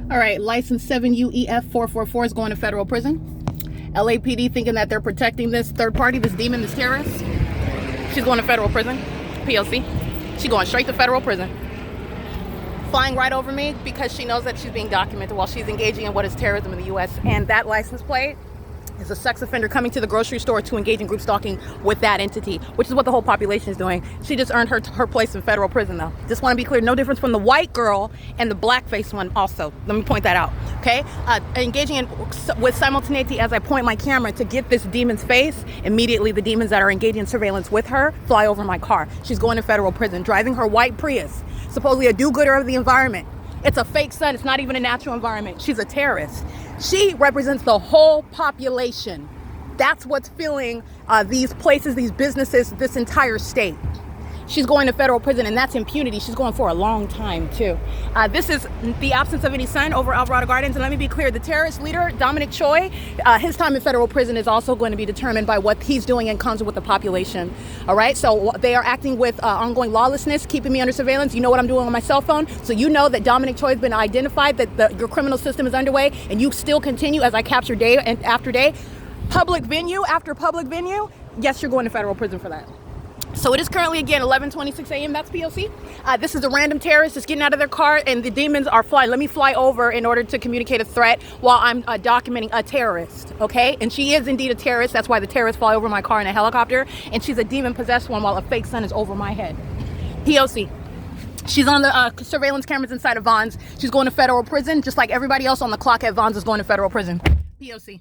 All right, license 7UEF444 is going to federal prison. LAPD thinking that they're protecting this third party, this demon, this terrorist. She's going to federal prison. P.O.C. She's going straight to federal prison. Flying right over me because she knows that she's being documented while she's engaging in what is terrorism in the U.S. And that license plate is a sex offender coming to the grocery store to engage in group stalking with that entity, which is what the whole population is doing. She just earned her place in federal prison, though. Just want to be clear, no difference from the white girl and the blackface one also. Let me point that out, okay? Engaging in with simultaneity as I point my camera to get this demon's face, immediately the demons that are engaging in surveillance with her fly over my car. She's going to federal prison, driving her white Prius, supposedly a do-gooder of the environment. It's a fake sun. It's not even a natural environment. She's a terrorist. She represents the whole population. That's what's filling these places, these businesses, this entire state. She's going to federal prison, and that's impunity. She's going for a long time, too. This is the absence of any sun over Alvarado Gardens. And let me be clear, the terrorist leader, DOMINIC CHOI, his time in federal prison is also going to be determined by what he's doing in concert with the population. All right? So they are acting with ongoing lawlessness, keeping me under surveillance. You know what I'm doing on my cell phone. So you know that DOMINIC CHOI has been identified, that your criminal system is underway, and you still continue, as I capture day after day, public venue after public venue. Yes, you're going to federal prison for that. So it is currently, again, 11:26 a.m. That's P.O.C. This is a random terrorist just getting out of their car, and the demons are flying. Let me fly over in order to communicate a threat while I'm documenting a terrorist, okay? And she is indeed a terrorist. That's why the terrorists fly over my car in a helicopter, and she's a demon-possessed one while a fake sun is over my head. P.O.C. She's on the surveillance cameras inside of Vons. She's going to federal prison, just like everybody else on the clock at Vons is going to federal prison. P.O.C.